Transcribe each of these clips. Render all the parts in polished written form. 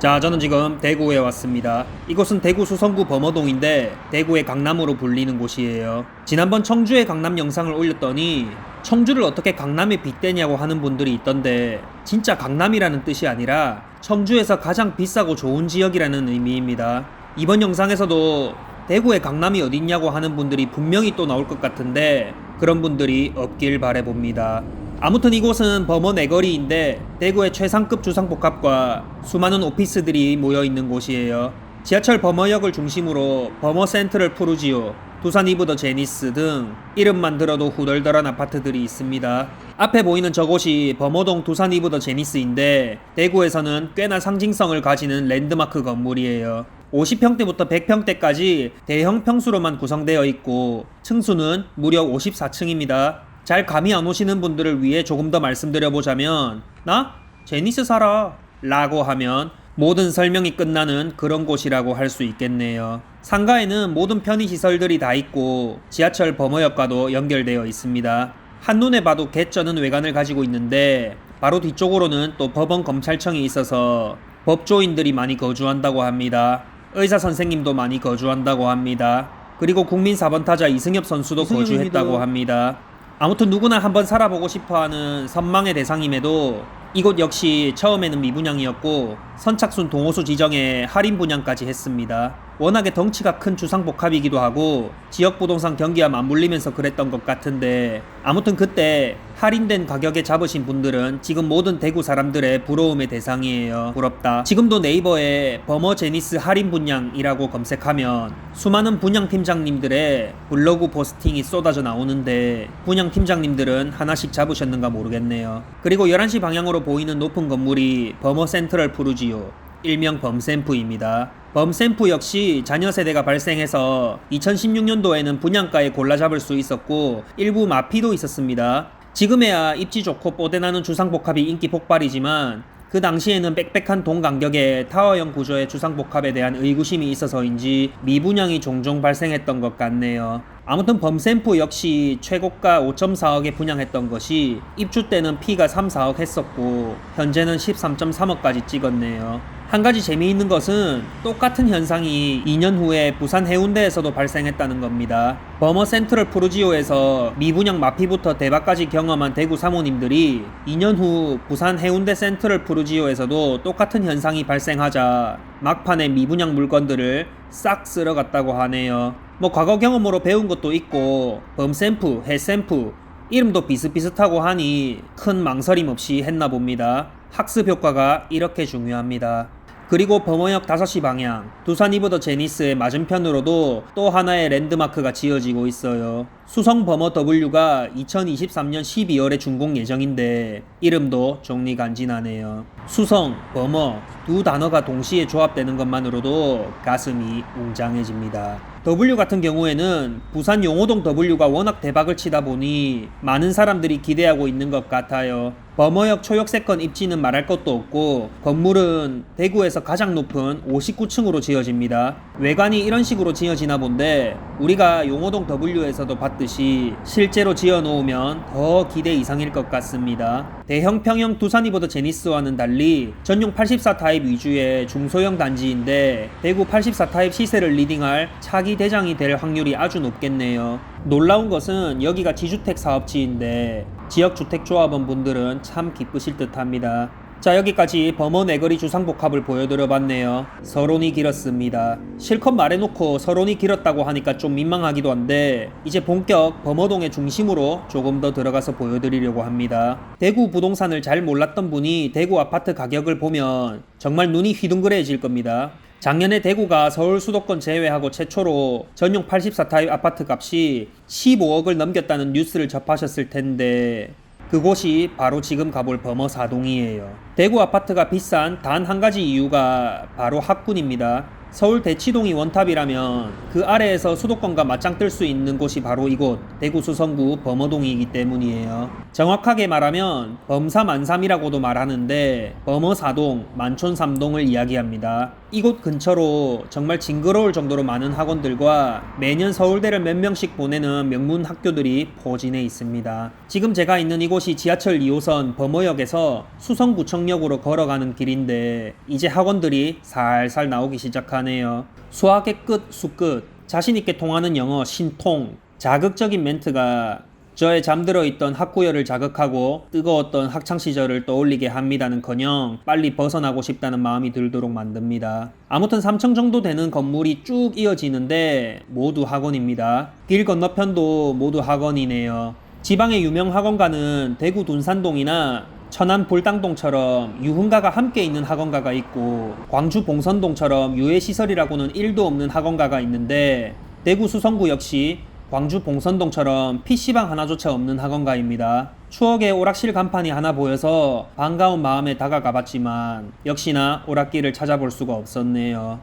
자, 저는 지금 대구에 왔습니다. 이곳은 대구 수성구 범어동인데 대구의 강남으로 불리는 곳이에요. 지난번 청주의 강남 영상을 올렸더니 청주를 어떻게 강남에 빗대냐고 하는 분들이 있던데 진짜 강남이라는 뜻이 아니라 청주에서 가장 비싸고 좋은 지역이라는 의미입니다. 이번 영상에서도 대구의 강남이 어딨냐고 하는 분들이 분명히 또 나올 것 같은데 그런 분들이 없길 바라봅니다. 아무튼 이곳은 범어 내거리인데 대구의 최상급 주상복합과 수많은 오피스들이 모여있는 곳이에요. 지하철 범어역을 중심으로 범어 센트럴 푸르지오, 두산 이브 더 제니스 등 이름만 들어도 후덜덜한 아파트들이 있습니다. 앞에 보이는 저곳이 범어동 두산 이브 더 제니스인데 대구에서는 꽤나 상징성을 가지는 랜드마크 건물이에요. 50평대부터 100평대까지 대형 평수로만 구성되어 있고 층수는 무려 54층입니다. 잘 감이 안 오시는 분들을 위해 조금 더 말씀드려보자면 나? 제니스 살아 라고 하면 모든 설명이 끝나는 그런 곳이라고 할 수 있겠네요. 상가에는 모든 편의시설들이 다 있고 지하철 범어역과도 연결되어 있습니다. 한눈에 봐도 개쩌는 외관을 가지고 있는데 바로 뒤쪽으로는 또 법원 검찰청이 있어서 법조인들이 많이 거주한다고 합니다. 의사 선생님도 많이 거주한다고 합니다. 그리고 국민 4번 타자 이승엽 선수도 거주했다고 합니다. 아무튼 누구나 한번 살아보고 싶어하는 선망의 대상임에도 이곳 역시 처음에는 미분양이었고 선착순 동호수 지정에 할인 분양까지 했습니다. 워낙에 덩치가 큰 주상복합이기도 하고 지역 부동산 경기와 맞물리면서 그랬던 것 같은데 아무튼 그때 할인된 가격에 잡으신 분들은 지금 모든 대구 사람들의 부러움의 대상이에요. 부럽다. 지금도 네이버에 범어 제니스 할인 분양이라고 검색하면 수많은 분양팀장님들의 블로그 포스팅이 쏟아져 나오는데 분양팀장님들은 하나씩 잡으셨는가 모르겠네요. 그리고 11시 방향으로 보이는 높은 건물이 범어 센트럴 푸르지오, 일명 범샘프입니다. 범샘프 역시 자녀 세대가 발생해서 2016년도에는 분양가에 골라 잡을 수 있었고 일부 마피도 있었습니다. 지금에야 입지 좋고 뽀대나는 주상복합이 인기 폭발이지만 그 당시에는 빽빽한 동 간격의 타워형 구조의 주상복합에 대한 의구심이 있어서인지 미분양이 종종 발생했던 것 같네요. 아무튼 범샘프 역시 최고가 5.4억에 분양했던 것이 입주 때는 피가 3, 4억 했었고 현재는 13.3억까지 찍었네요. 한 가지 재미있는 것은 똑같은 현상이 2년 후에 부산 해운대에서도 발생했다는 겁니다. 범어 센트럴 푸르지오에서 미분양 마피부터 대박까지 경험한 대구 사모님들이 2년 후 부산 해운대 센트럴 푸르지오에서도 똑같은 현상이 발생하자 막판에 미분양 물건들을 싹 쓸어갔다고 하네요. 뭐 과거 경험으로 배운 것도 있고 범샘프, 해샘프 이름도 비슷비슷하고 하니 큰 망설임 없이 했나 봅니다. 학습 효과가 이렇게 중요합니다. 그리고 범어역 5시 방향 두산 이브 더 제니스의 맞은편으로도 또 하나의 랜드마크가 지어지고 있어요. 수성 범어 W가 2023년 12월에 준공 예정인데 이름도 정리간지나네요. 수성, 범어 두 단어가 동시에 조합되는 것만으로도 가슴이 웅장해집니다. W 같은 경우에는 부산 용호동 W가 워낙 대박을 치다 보니 많은 사람들이 기대하고 있는 것 같아요. 범어역 초역세권 입지는 말할 것도 없고 건물은 대구에서 가장 높은 59층으로 지어집니다. 외관이 이런 식으로 지어지나 본데 우리가 용호동 W에서도 봤듯이 실제로 지어놓으면 더 기대 이상일 것 같습니다. 대형 평형 두산 이브 더 제니스와는 달리 전용 84 타입 위주의 중소형 단지인데 대구 84 타입 시세를 리딩할 차기 대장이 될 확률이 아주 높겠네요. 놀라운 것은 여기가 지주택 사업지인데 지역주택조합원 분들은 참 기쁘실 듯 합니다. 자, 여기까지 범어 내거리 주상복합을 보여드려 봤네요. 서론이 길었습니다. 실컷 말해놓고 서론이 길었다고 하니까 좀 민망하기도 한데 이제 본격 범어동의 중심으로 조금 더 들어가서 보여드리려고 합니다. 대구 부동산을 잘 몰랐던 분이 대구 아파트 가격을 보면 정말 눈이 휘둥그레질 겁니다. 작년에 대구가 서울 수도권 제외하고 최초로 전용 84 타입 아파트 값이 15억을 넘겼다는 뉴스를 접하셨을 텐데 그곳이 바로 지금 가볼 범어 사동이에요. 대구 아파트가 비싼 단 한 가지 이유가 바로 학군입니다. 서울 대치동이 원탑이라면 그 아래에서 수도권과 맞짱 뜰 수 있는 곳이 바로 이곳 대구 수성구 범어동이기 때문이에요. 정확하게 말하면 범삼 안삼이라고도 말하는데 범어사동, 만촌삼동을 이야기합니다. 이곳 근처로 정말 징그러울 정도로 많은 학원들과 매년 서울대를 몇 명씩 보내는 명문 학교들이 포진해 있습니다. 지금 제가 있는 이곳이 지하철 2호선 범어역에서 수성구청역으로 걸어가는 길인데 이제 학원들이 살살 나오기 시작하네요. 수학의 끝, 수끝, 자신있게 통하는 영어, 신통, 자극적인 멘트가 저의 잠들어 있던 학구열을 자극하고 뜨거웠던 학창시절을 떠올리게 합니다는커녕 빨리 벗어나고 싶다는 마음이 들도록 만듭니다. 아무튼 3층 정도 되는 건물이 쭉 이어지는데 모두 학원입니다. 길 건너편도 모두 학원이네요. 지방의 유명 학원가는 대구 둔산동이나 천안 볼당동처럼 유흥가가 함께 있는 학원가가 있고 광주 봉선동처럼 유해시설이라고는 1도 없는 학원가가 있는데 대구 수성구 역시 광주 봉선동처럼 PC방 하나조차 없는 학원가입니다. 추억의 오락실 간판이 하나 보여서 반가운 마음에 다가가 봤지만 역시나 오락기를 찾아볼 수가 없었네요.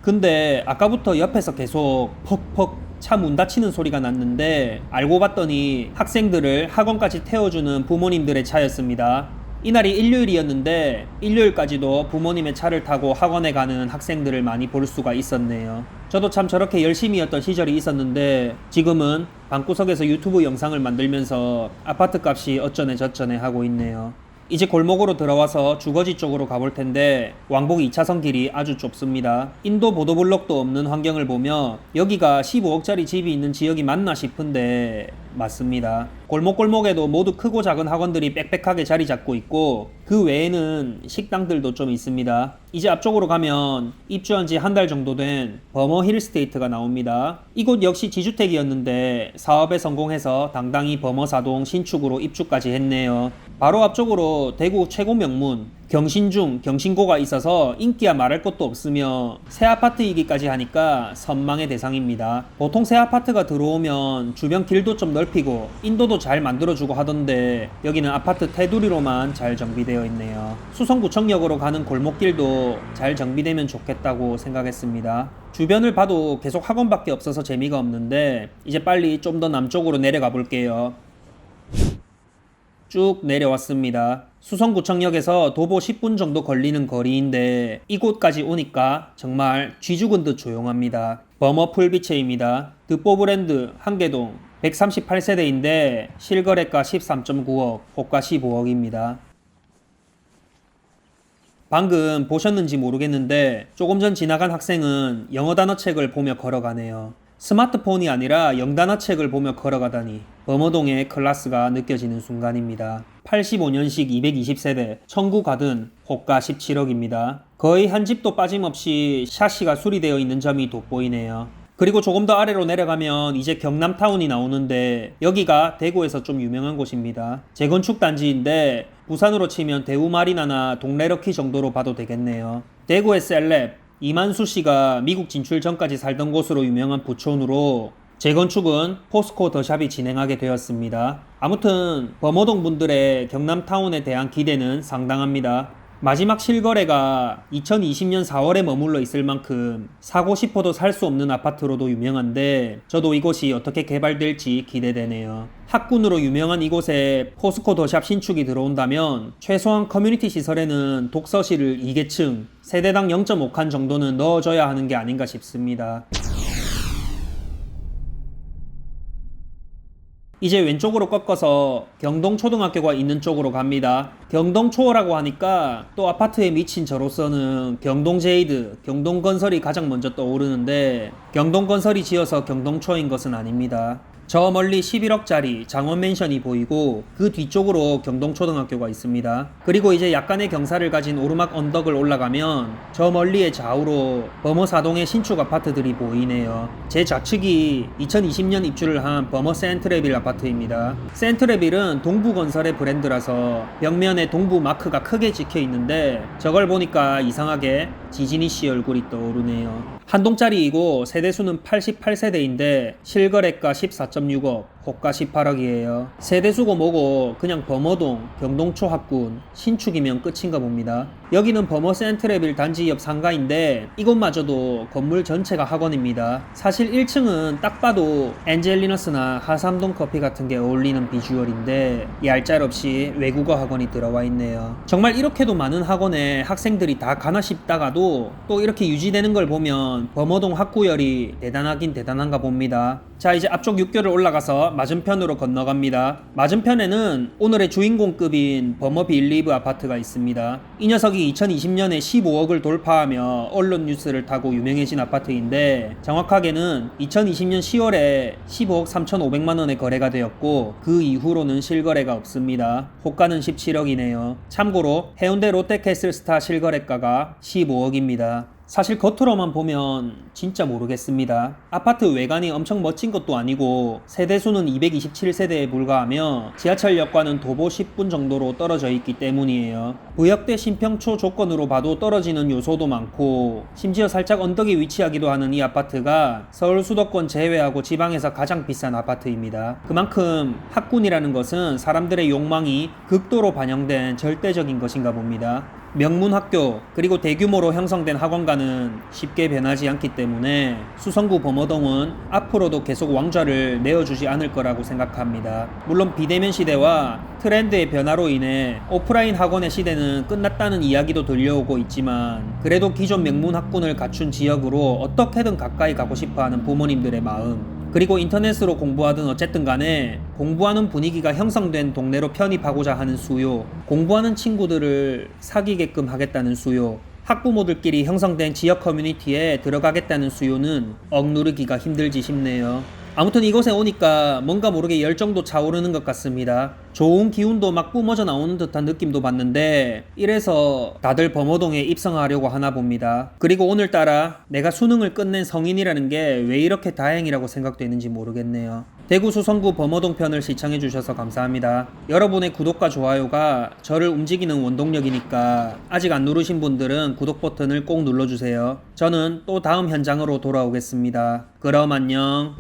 근데 아까부터 옆에서 계속 퍽퍽 차 문 닫히는 소리가 났는데 알고 봤더니 학생들을 학원까지 태워주는 부모님들의 차였습니다. 이날이 일요일이었는데 일요일까지도 부모님의 차를 타고 학원에 가는 학생들을 많이 볼 수가 있었네요. 저도 참 저렇게 열심히였던 시절이 있었는데 지금은 방구석에서 유튜브 영상을 만들면서 아파트 값이 어쩌네 저쩌네 하고 있네요. 이제 골목으로 들어와서 주거지 쪽으로 가볼 텐데 왕복 2차선 길이 아주 좁습니다. 인도 보도블록도 없는 환경을 보며 여기가 15억짜리 집이 있는 지역이 맞나 싶은데 맞습니다. 골목골목에도 모두 크고 작은 학원들이 빽빽하게 자리 잡고 있고 그 외에는 식당들도 좀 있습니다. 이제 앞쪽으로 가면 입주한 지 한 달 정도 된 버머 힐스테이트가 나옵니다. 이곳 역시 지주택이었는데 사업에 성공해서 당당히 버머사동 신축으로 입주까지 했네요. 바로 앞쪽으로 대구 최고 명문 경신중, 경신고가 있어서 인기야 말할 것도 없으며 새 아파트이기까지 하니까 선망의 대상입니다. 보통 새 아파트가 들어오면 주변 길도 좀 넓히고 인도도 잘 만들어주고 하던데 여기는 아파트 테두리로만 잘 정비되어 있네요. 수성구청역으로 가는 골목길도 잘 정비되면 좋겠다고 생각했습니다. 주변을 봐도 계속 학원밖에 없어서 재미가 없는데 이제 빨리 좀 더 남쪽으로 내려가 볼게요. 쭉 내려왔습니다. 수성구청역에서 도보 10분 정도 걸리는 거리인데 이곳까지 오니까 정말 쥐죽은 듯 조용합니다. 버머 풀비체입니다. 드뽀 브랜드 한계동 138세대인데 실거래가 13.9억, 호가 15억입니다. 방금 보셨는지 모르겠는데 조금 전 지나간 학생은 영어 단어책을 보며 걸어가네요. 스마트폰이 아니라 영단어책을 보며 걸어가다니 범어동의 클래스가 느껴지는 순간입니다. 85년식 220세대 청구 가든 호가 17억입니다. 거의 한 집도 빠짐없이 샤시가 수리되어 있는 점이 돋보이네요. 그리고 조금 더 아래로 내려가면 이제 경남타운이 나오는데 여기가 대구에서 좀 유명한 곳입니다. 재건축 단지인데 부산으로 치면 대우마리나나 동래럭키 정도로 봐도 되겠네요. 대구의 셀렙 이만수 씨가 미국 진출 전까지 살던 곳으로 유명한 부촌으로 재건축은 포스코 더샵이 진행하게 되었습니다. 아무튼 범어동 분들의 경남타운에 대한 기대는 상당합니다. 마지막 실거래가 2020년 4월에 머물러 있을 만큼 사고 싶어도 살 수 없는 아파트로도 유명한데 저도 이곳이 어떻게 개발될지 기대되네요. 학군으로 유명한 이곳에 포스코 더샵 신축이 들어온다면 최소한 커뮤니티 시설에는 독서실을 2개층, 세대당 0.5칸 정도는 넣어줘야 하는 게 아닌가 싶습니다. 이제 왼쪽으로 꺾어서 경동초등학교가 있는 쪽으로 갑니다. 경동초라고 하니까 또 아파트에 미친 저로서는 경동제이드, 경동건설이 가장 먼저 떠오르는데 경동건설이 지어서 경동초인 것은 아닙니다. 저 멀리 11억짜리 장원맨션이 보이고 그 뒤쪽으로 경동초등학교가 있습니다. 그리고 이제 약간의 경사를 가진 오르막 언덕을 올라가면 저 멀리의 좌우로 버머사동의 신축 아파트들이 보이네요. 제 좌측이 2020년 입주를 한 버머 센트레빌 아파트입니다. 센트레빌은 동부건설의 브랜드라서 벽면에 동부 마크가 크게 찍혀 있는데 저걸 보니까 이상하게 지진이 씨 얼굴이 떠오르네요. 한 동짜리이고 세대수는 88세대인데 실거래가 14.6억, 호가 18억이에요. 세대수고 뭐고 그냥 범어동, 경동초 학군, 신축이면 끝인가 봅니다. 여기는 범어 센트레빌 단지 옆 상가인데 이곳마저도 건물 전체가 학원입니다. 사실 1층은 딱 봐도 엔젤리너스나 하삼동 커피 같은 게 어울리는 비주얼인데 얄짤없이 외국어 학원이 들어와 있네요. 정말 이렇게도 많은 학원에 학생들이 다 가나 싶다가도 또 이렇게 유지되는 걸 보면 범어동 학구열이 대단하긴 대단한가 봅니다. 자, 이제 앞쪽 6교를 올라가서 맞은편으로 건너갑니다. 맞은편에는 오늘의 주인공급인 범어 빌리브 아파트가 있습니다. 이 녀석이 2020년에 15억을 돌파하며 언론 뉴스를 타고 유명해진 아파트인데 정확하게는 2020년 10월에 15억 3,500만원에 거래가 되었고 그 이후로는 실거래가 없습니다. 호가는 17억이네요. 참고로 해운대 롯데캐슬스타 실거래가가 15억입니다. 사실 겉으로만 보면 진짜 모르겠습니다. 아파트 외관이 엄청 멋진 것도 아니고 세대수는 227세대에 불과하며 지하철역과는 도보 10분 정도로 떨어져 있기 때문이에요. 부역대 신평초 조건으로 봐도 떨어지는 요소도 많고 심지어 살짝 언덕에 위치하기도 하는 이 아파트가 서울 수도권 제외하고 지방에서 가장 비싼 아파트입니다. 그만큼 학군이라는 것은 사람들의 욕망이 극도로 반영된 절대적인 것인가 봅니다. 명문학교 그리고 대규모로 형성된 학원가는 쉽게 변하지 않기 때문에 수성구 범어동은 앞으로도 계속 왕좌를 내어주지 않을 거라고 생각합니다. 물론 비대면 시대와 트렌드의 변화로 인해 오프라인 학원의 시대는 끝났다는 이야기도 들려오고 있지만 그래도 기존 명문학군을 갖춘 지역으로 어떻게든 가까이 가고 싶어하는 부모님들의 마음 그리고 인터넷으로 공부하든 어쨌든 간에 공부하는 분위기가 형성된 동네로 편입하고자 하는 수요, 공부하는 친구들을 사귀게끔 하겠다는 수요, 학부모들끼리 형성된 지역 커뮤니티에 들어가겠다는 수요는 억누르기가 힘들지 싶네요. 아무튼 이곳에 오니까 뭔가 모르게 열정도 차오르는 것 같습니다. 좋은 기운도 막 뿜어져 나오는 듯한 느낌도 받는데 이래서 다들 범어동에 입성하려고 하나 봅니다. 그리고 오늘따라 내가 수능을 끝낸 성인이라는 게 왜 이렇게 다행이라고 생각되는지 모르겠네요. 대구 수성구 범어동 편을 시청해주셔서 감사합니다. 여러분의 구독과 좋아요가 저를 움직이는 원동력이니까 아직 안 누르신 분들은 구독 버튼을 꼭 눌러주세요. 저는 또 다음 현장으로 돌아오겠습니다. 그럼 안녕.